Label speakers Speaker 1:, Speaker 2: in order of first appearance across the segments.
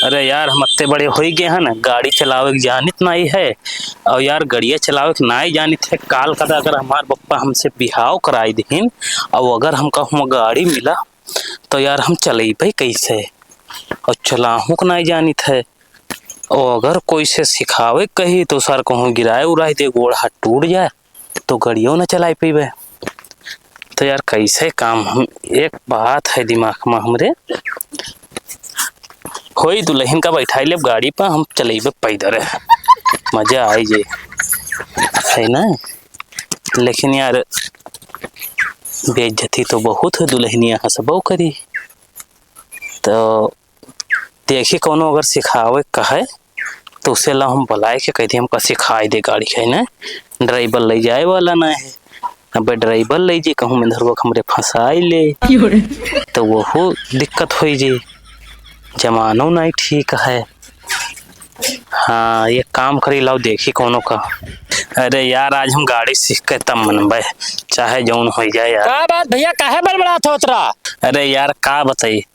Speaker 1: अरे यार हम इतने बड़े हो ही गए हैं ना, गाड़ी चलावे के जानित नहीं है। और यार गड़िया चलावे के नहीं जानित है। काल का अगर हमार पप्पा हमसे बिहाव कराई दीन और अगर हमका हम गाड़ी मिला तो यार हम चलेबे कैसे। और चलाहू के नहीं जानित है। और अगर कोई से सिखावे कही तो सर कहूँ गिराए उड़ाए दे, गोड़ हाथ टूट जाए तो गड़ियों न चला पेबे। तो यार कैसे काम हम, एक बात है दिमाग में हमरे, होई दुल्हन का बैठाई ले गाड़ी पर, हम चलेबे पैदल है, मजा आई जे है ना। लेकिन यार बेइज्जती तो बहुत है, दुल्हनिया हंसबो करी। तो देखी कोनो अगर सिखावे कहे तो उसे ला हम बुलाए के कहते हमका सिखाई दे गाड़ी है ना। ड्राइवर ले जाए वाला ना है, अब ड्राइवर ले जी कहूँ में धरवा हमरे फंसाई ले तो वो दिक्कत हो जी, जमानो नहीं ठीक है। हाँ ये काम करी लाओ देखी कोनो का। अरे यार आज हम गाड़ी सीख के तब मनबे, चाहे जौन हो जाए यार।
Speaker 2: का बात भैया काहे बड़बड़ात होत रहा?
Speaker 1: अरे यार का बताई,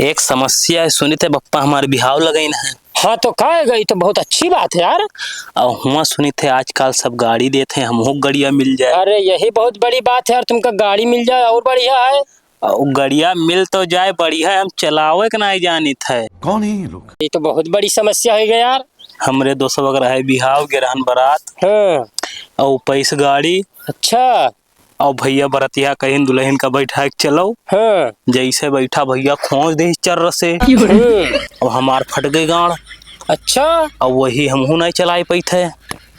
Speaker 1: एक समस्या है, सुनी थे बप्पा हमारे बिहाव लगइन है।
Speaker 2: हाँ तो का गई तो बहुत अच्छी बात है यार।
Speaker 1: और हुआ सुनी थे आजकल सब गाड़ी देते हैं, हमको गड़िया मिल जाए।
Speaker 2: अरे यही बहुत बड़ी बात है यार, तुमका गाड़ी मिल जाए और बढ़िया है।
Speaker 1: और गड़िया मिल तो जाए बढ़िया है, हम चलावे के नहीं जानित है।
Speaker 3: कौन है ये लोग?
Speaker 2: ये तो बहुत बड़ी समस्या हो गई यार।
Speaker 1: हमरे दोस्त वगैरह है बिहाव गिरहन बारात
Speaker 2: हाँ
Speaker 1: और पैस गाड़ी
Speaker 2: अच्छा।
Speaker 1: और भैया बरतिया कहीं दुल्हन का बैठा के चलो।
Speaker 2: हाँ
Speaker 1: जैसे बैठा भैया खोज दे चर से और हमार फट गई गाड़।
Speaker 2: अच्छा
Speaker 1: और वही हमहू नहीं चला पाते।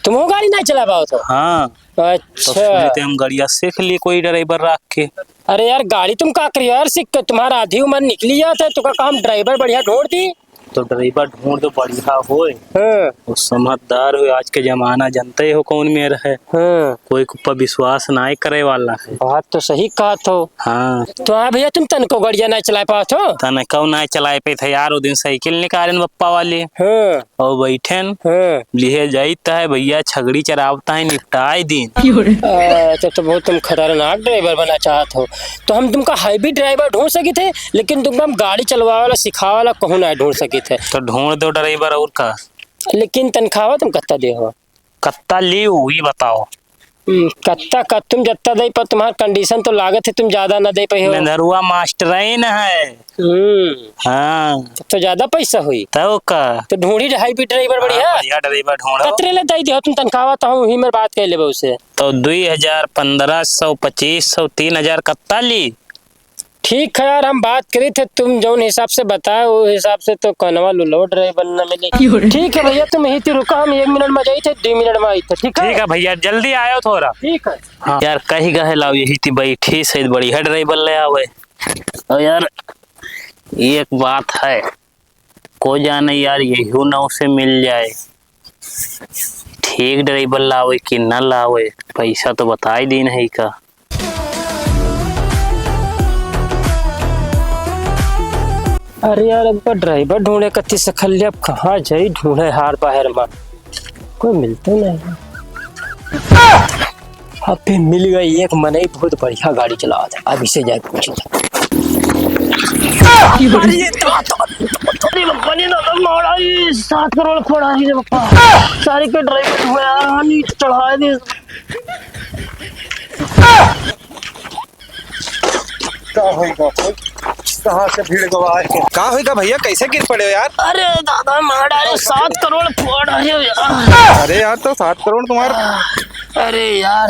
Speaker 2: तुम गाड़ी नहीं चला पाओ तो?
Speaker 1: हाँ तो
Speaker 2: अच्छा
Speaker 1: हम गाड़िया सीख लिए कोई ड्राइवर रख के।
Speaker 2: अरे यार गाड़ी तुम का करियो यार, सीख के तुम्हारा आधी उम्र निकली जाता है तो का काम ड्राइवर बढ़िया ढूंढ दी।
Speaker 1: तो ड्राइवर ढूंढ दो बढ़िया होए
Speaker 2: हाँ
Speaker 1: समझदार हो। आज के जमाना जानते हो कौन में है,
Speaker 2: हाँ
Speaker 1: कोई ऊपर विश्वास नहीं करे वाला है।
Speaker 2: बात तो सही कहा तो।
Speaker 1: हाँ
Speaker 2: तो हाँ भैया तुम तन को गाड़िया नहीं चला पाओ तो?
Speaker 1: तने कौ नहीं चलाए पे थे यार, वो दिन साइकिल निकाले बप्पा वाले
Speaker 2: हाँ
Speaker 1: और बैठन
Speaker 2: हाँ
Speaker 1: लिए जाता है भैया छगड़ी चरावता है निपटाए दिन।
Speaker 2: तो बहुत तुम खतरनाक ड्राइवर बना चाहत हो। तो हम तुमका हाईवी ड्राइवर ढूंढ सके थे, लेकिन तुमको हम गाड़ी चलवा वाला सिखा वाला कहूँ नहीं ढूंढ सके थे।
Speaker 1: तो ढूंढ दो ड्राइवर और का।
Speaker 2: लेकिन तनख्वाह तुम कत्ता दे हो?
Speaker 1: कत्ता ली हुई बताओ।
Speaker 2: कत्ता का तुम जत्ता दे पर तुम्हारा कंडीशन तो लागत है तुम ज्यादा ना दे पाई हो।
Speaker 1: मेंदरुआ मास्टर है। हाँ
Speaker 2: तो ज्यादा पैसा हुई
Speaker 1: तो का
Speaker 2: तो ढूंढी हाईवी ड्राइवर बढ़िया।
Speaker 1: बढ़िया ड्राइवर ढूंढो।
Speaker 2: कतरे ले दे दियो तुम तनख्वाह तो हूँ ही मैं बात कर लेबे उसे।
Speaker 1: तो 2000 1500 2500 3000 कत्ता ली।
Speaker 2: ठीक है यार, हम बात करी थे तुम जौन हिसाब से बताए वो हिसाब से तो कनवा लुलो ड्राइवर न मिले। ठीक है भैया तुम यही तो रुको, हम 1 मिनट में जाई थे 2 मिनट में आई थे। ठीक है
Speaker 1: भैया जल्दी आयो थोड़ा।
Speaker 2: ठीक है।
Speaker 1: हाँ यार कहीं गए लाओ यही थी बैठी से बढ़िया ड्राइवर ले आवे। और यार एक बात है, को जाने यार यही नाव से मिल जाए ठीक ड्राइवर लावे कि न लावे, पैसा तो बता ही दी नहीं का।
Speaker 2: अरे यार अब ड्राइवर ढूंढे कत्ती सखल्ली, अब कहाँ जाई ढूंढे हार बाहर में, कोई मिलते नहीं। अब मिल गई एक मनई बहुत बढ़िया गाड़ी चला था, अब इसे जाए पूछे। $7 करोड़ खोड़ा ही सारी के ड्राइवर चढ़ा दे।
Speaker 4: कहाँ से भीड़ गवाए कहाँ होगा भैया, कैसे गिर पड़े हो यार?
Speaker 2: अरे दादा मार डाले 7 करोड़ फोड़ रहे हो यार।
Speaker 4: अरे यार तो 7 करोड़ तुम्हारे।
Speaker 2: अरे यार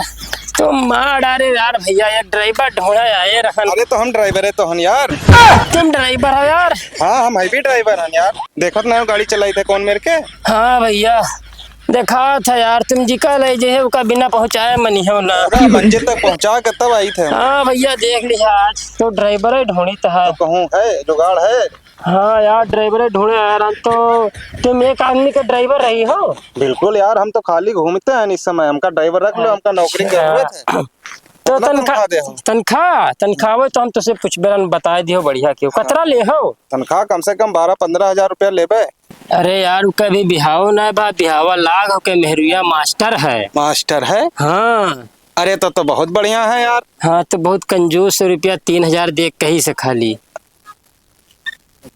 Speaker 2: तुम मार डाले यार भैया, एक ड्राइवर ढूंढा आए रहन।
Speaker 4: अरे तो हम ड्राइवर है तो हम यार।
Speaker 2: तुम ड्राइवर हो यार?
Speaker 4: हाँ हम भी ड्राइवर हैं यार, देखो ना गाड़ी चलाई थे कौन मेरे के।
Speaker 2: हाँ भैया देखा था यार, तुम जी का ले जे उसका बिना पहुंचाए मनी हो ना
Speaker 4: मंजिल तक पहुंचा के तब आई थे।
Speaker 2: हाँ भैया देख लिया आज तो ड्राइवर ही ढूंढी था।
Speaker 4: तो कहूँ है जुगाड़ है।
Speaker 2: हाँ यार ड्राइवर ढूंढे यार, तो तुम एक आदमी के ड्राइवर रही हो?
Speaker 4: बिल्कुल यार, हम तो खाली घूमते हैं इस समय, हमका ड्राइवर रख लो, हमका नौकरी की जरूरत है।
Speaker 2: तो तनख्वाह तो हम तुझसे कुछ बेरन बता दियो बढ़िया क्यों कतरा ले हो?
Speaker 4: तनख्वाह कम से कम 12-15 हजार रुपया लेबे।
Speaker 2: अरे यार कभी बिहाव ना बा, बिहावा लाग के मेहरुआ मास्टर है।
Speaker 4: मास्टर है?
Speaker 2: हाँ
Speaker 4: अरे तो बहुत बढ़िया है यार।
Speaker 2: हाँ तो बहुत कंजूस रुपया 3000 देख कहीं से खाली।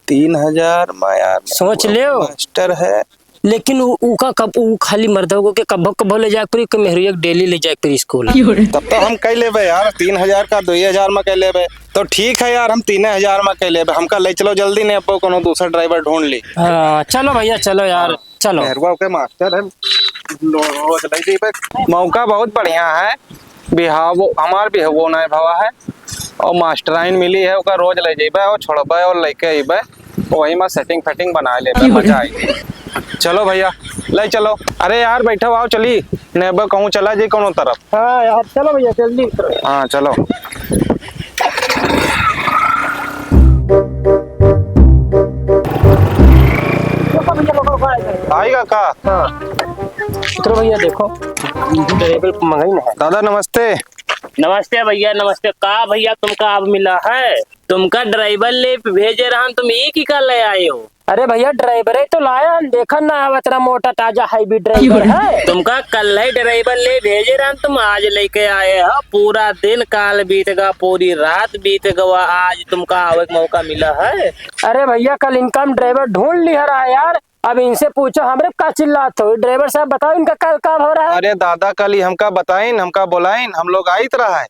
Speaker 4: 3,000 में यार
Speaker 2: सोच लियो।
Speaker 4: मास्टर है।
Speaker 2: लेकिन ऊका कब ऊ खाली मर्दों को के कब्बो कब्बो ले जाए परी के मेहरिया डेली ले जाए परी स्कूल।
Speaker 4: तब तो हम कह लेबे यार 3,000 का 2,000 में कह लेबे। तो ठीक है यार हम 3,000 में कह लेबे। हमका ले चलो जल्दी, नहीं अब कोनो दूसरा ड्राइवर ढूंढ ली।
Speaker 2: हाँ चलो भैया चलो यार चलो।
Speaker 4: मेहरबा के मास्टर है, रोज ले जेबे। मौका बहुत बढ़िया है, बिहाव हमार भी वो नहीं भवा है और मास्टराइन मिली है, ओका रोज ले जेबे और छोड़बे और लेके अबे, वही में सेटिंग फेटिंग बना लेबे, मजा आई। चलो भैया ले चलो। अरे यार बैठो आओ चली, नेबे कहूँ चला जी कोनो तरफ।
Speaker 2: हाँ यार चलो भैया जल्दी उतरो।
Speaker 4: हाँ चलो। आएगा का?
Speaker 2: हाँ उतरो भैया, देखो ड्राइवर मंगाई ना।
Speaker 4: दादा नमस्ते।
Speaker 1: नमस्ते भैया नमस्ते। का भैया तुमका अब मिला है? तुमका ड्राइवर ले भेजे रहा, तुम एक ही का ले आए हो?
Speaker 2: अरे भैया ड्राइवर है तो लाया, देखा ना इतना मोटा ताजा हाईवी ड्राइवर है।
Speaker 1: तुमका कल ही ड्राइवर ले भेजे रहा, तुम आज लेके आए हो। पूरा दिन काल बीत गया, पूरी रात बीत गवा, आज तुमका आवे का मौका मिला है।
Speaker 2: अरे भैया कल इनका हम ड्राइवर ढूंढ लिया रहा यार, अब इनसे पूछो हमरे का चिल्लाते हो। ड्राइवर साहब बताओ इनका कल कब हो रहा है?
Speaker 4: अरे दादा कल ही हमका बताइन, हमका बोलाइन, हम लोग आइत रहा है।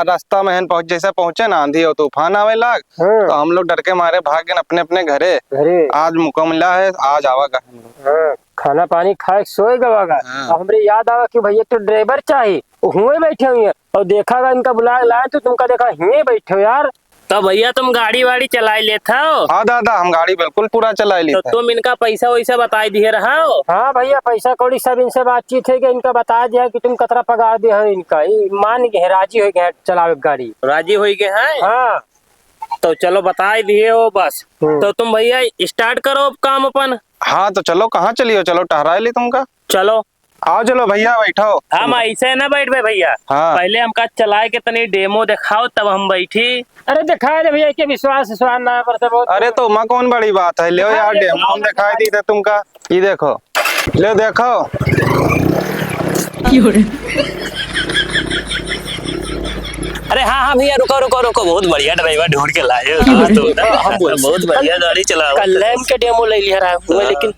Speaker 4: रास्ता में हन पहुंच, जैसे पहुंचे ना आंधी और तूफान आवे लाग, तो हम लोग डर के मारे भाग गए अपने अपने घरे। आज मौका मिला है, आज आवागा।
Speaker 2: खाना पानी खाए सोए गवागा। अब हमरे याद आवा कि भैया तो ड्राइवर चाहिए, हुए बैठे हुए और देखा इनका बुला लाए तो तुमका देखा हुए बैठे हो यार।
Speaker 1: तो भैया तुम गाड़ी वाड़ी चला लेता हो?
Speaker 4: हाँ दादा हम गाड़ी बिल्कुल पूरा चला ली।
Speaker 1: तो तुम इनका पैसा वैसा बता दिए रहा हो?
Speaker 2: हाँ भैया पैसा कौड़ी सब इनसे बातचीत है कि इनका बता दिया कि तुम कतरा पगार दे हो इनका, मान गए राजी हो गए चलावे गाड़ी।
Speaker 1: राजी हो गए हैं?
Speaker 2: हाँ
Speaker 1: तो चलो बता दिए हो बस। तो तुम भैया स्टार्ट करो काम अपन।
Speaker 4: हाँ तो चलो कहाँ चलियो, चलो टहरा ली तुमका।
Speaker 1: चलो
Speaker 4: आओ चलो भैया बैठो।
Speaker 1: हम ऐसे न बैठ भैया।
Speaker 4: हाँ।
Speaker 1: पहले हमका चलाए के तनी डेमो दिखाओ तब हम बैठी।
Speaker 2: अरे दिखा दे भैया के विश्वास ना करते बहुत।
Speaker 4: अरे तो माँ कौन बड़ी बात है, ले यार डेमो हम दिखाई दी थे तुमका। ये देखो, ले देखो।
Speaker 1: अरे हाँ भैया रुको रुको रुको, बहुत बढ़िया ड्राइवर ढूंढ के लाए हो। हम बहुत बढ़िया गाड़ी चलाओ।
Speaker 2: कल्याण के डेमो ले लिया रहा है, लेकिन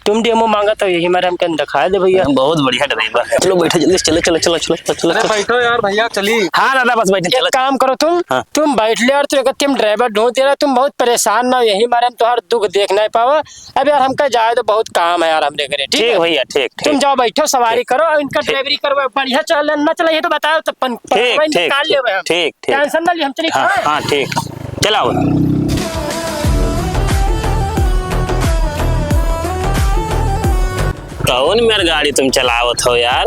Speaker 2: तुम डेमो मांगा तो यही हमारे हमके दिखा दे भैया।
Speaker 1: बहुत बढ़िया ड्राइवर है। चलो बैठो जल्दी, चलो चलो चलो चलो चलो
Speaker 4: अरे बैठो यार भैया चली।
Speaker 1: हाँ दादा बस बैठे।
Speaker 2: एक काम करो तुम बैठ ले यार, तुम ड्राइवर ढूंढ दे रहा, तुम बहुत परेशान ना हो, यही मारे हम तुम्हारा दुख देख नहीं पावा। अब यार हमका जाए तो बहुत काम है यार हमने करे। ठीक है
Speaker 1: भैया ठीक।
Speaker 2: तुम जाओ बैठो सवारी करो और इनका ड्राइवरी करो, बढ़िया चल ना चलाइए तो बताओ तो निकाल ले।
Speaker 1: ठीक
Speaker 2: टेंशन ना लिए हम चलिए।
Speaker 1: हाँ ठीक चलाओ। कौन मेरी गाड़ी तुम चलावत हो यार?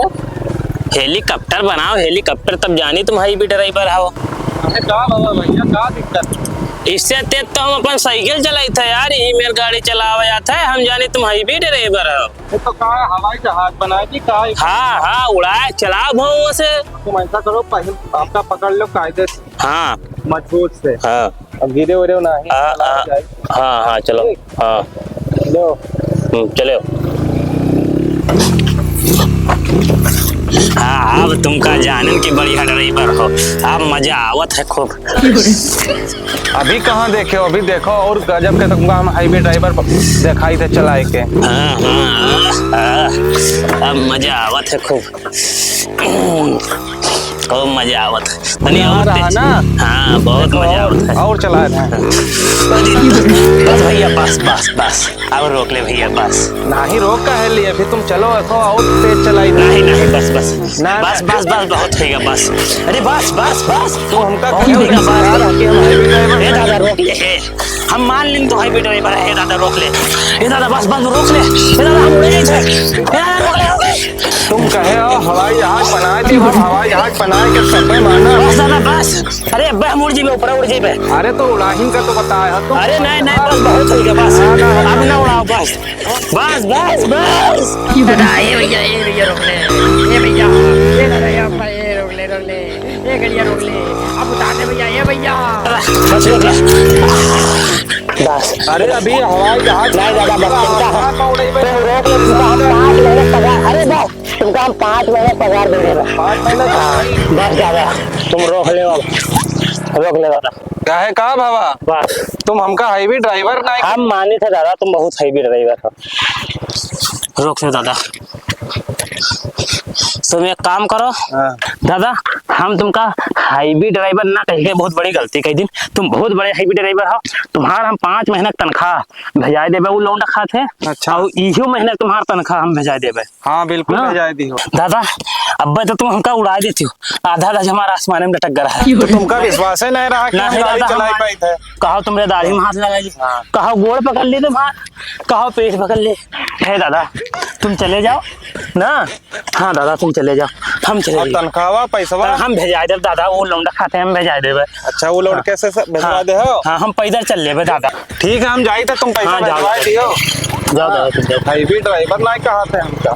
Speaker 1: हेलीकॉप्टर बनाओ हेलीकॉप्टर, तब जानी तुम हाई भी ड्राइवर हो।
Speaker 4: अरे का बाबा भैया का दिक्कत?
Speaker 1: इससे तेज तो हम अपन साइकिल चलाई था यार, यही मेरी गाड़ी चलावा जाता है, हम जाने तुम हाई भी ड्राइवर हो।
Speaker 4: ये तो का हवाई जहाज बनाई थी का?
Speaker 1: हाँ उड़ाए चलाओ भाव से।
Speaker 4: तुम ऐसा करो पहले हमका पकड़ लो कायदे से।
Speaker 1: हाँ
Speaker 4: मजबूत से।
Speaker 1: हाँ
Speaker 4: अब गिरे उरे नहीं।
Speaker 1: हाँ चलो। हाँ चलो। हाँ अब तुमका जानन की बढ़िया ड्राइवर हो, अब मजा आवत है खूब।
Speaker 4: अभी कहाँ देखे हो, अभी देखो और गजब के तुमका हम हाईवे ड्राइवर दिखाई थे चलाए के।
Speaker 1: अब मजा आवत है खूब मजा आवत है।
Speaker 4: रहा ना?
Speaker 1: हाँ बहुत मजा आवत है।
Speaker 4: और चलाए थे।
Speaker 1: बस भैया बस बस बस अब रोक ले भैया बस।
Speaker 4: नहीं रोक का है लिए, फिर तुम चलो और तेज चलाई।
Speaker 1: नहीं नहीं बस बस बस बस बस बहुत होगा बस। अरे बस बस बस
Speaker 4: तो हमका
Speaker 1: दादा रोक ले, हम मान लें तो हाईवे ड्राइवर है। दादा रोक ले, दादा बस बस रोक ले, दादा हम उड़े नहीं।
Speaker 4: तुम कहे हो हवाई जहाज बनाए थे, हम हवाई जहाज बनाए के सब माना।
Speaker 1: बस दादा बस। अरे अब्बा हम उड़ जी ऊपर उड़ जी पे।
Speaker 4: अरे तो उड़ाही का तो बताया तुम।
Speaker 1: अरे नहीं नहीं बस बहुत हो गया बस, अब ना उड़ाओ बस बस बस बस।
Speaker 2: ये भैया रोक ले, ये भैया ये दादा ये रोक ले, ये गाड़ियाँ रोक ले, अब उतार दे भैया, ये भैया
Speaker 1: बस रोक ले बस।
Speaker 4: अरे अभी हवाई जहाज
Speaker 1: नहीं दादा बस रोक ले, अरे बस तुमका हम 5 महीने पगार दे रहे हैं।
Speaker 4: 5 महीने
Speaker 1: बस दादा तुम रोक ले अब। रोक ले दादा।
Speaker 4: क्या है कहा बाबा,
Speaker 1: बस
Speaker 4: तुम हमका हाईवे ड्राइवर नहीं।
Speaker 1: हम माने थे दादा, तुम बहुत हैवी ड्राइवर हो। रोक ले दादा। तुम एक काम करो
Speaker 4: हाँ।
Speaker 1: दादा, हम तुमका हाईवी ड्राइवर ना कह के बहुत बड़ी गलती कही दिन। तुम बहुत बड़े हाईवी ड्राइवर हो। तुम्हारा हम 5 महीना का तनख्वाह भेजा देबे उ लौंडा खाते।
Speaker 4: अच्छा।
Speaker 1: और इहो महीना तुम्हारा तनख्वाह हम भेजा देबे।
Speaker 4: हाँ बिल्कुल
Speaker 1: हाँ।
Speaker 4: भेजा दी हो।
Speaker 1: दादा अब तो तुम हमका उड़ा देती हो, आधा आधा हमारा आसमान में लटक गया है।
Speaker 4: तो तुमका विश्वास ही नहीं रहा कि हम
Speaker 1: नहीं
Speaker 4: गाड़ी
Speaker 1: दादा,
Speaker 4: चला
Speaker 1: हम
Speaker 4: पाई थे।
Speaker 1: कहो तुमरे दाढ़ी में हाथ लगाई,
Speaker 4: हाँ।
Speaker 1: कहो गोड़ पकड़ ली तुम्हार, कहो पेट पकड़ ली। है दादा तुम चले जाओ ना। हाँ दादा तुम चले जाओ, हम चले
Speaker 4: और
Speaker 1: जाओ।
Speaker 4: तनख्वाह पैसा
Speaker 1: हम भेजा दे दादा, वो लौंडा खाते हम भेजा देवे।
Speaker 4: अच्छा वो लोड कैसे भेजवा दे हो।
Speaker 1: हाँ हम पैदल चल लेबे दादा।
Speaker 4: ठीक है हम जाई थे, तुम पैसा
Speaker 1: हाँ, जाओ,
Speaker 4: भेजवा
Speaker 1: जाओ।
Speaker 4: दियो।
Speaker 1: जाओ दादा तुम जाओ।
Speaker 4: हाईवे ड्राइवर नहीं कहा थे हमका।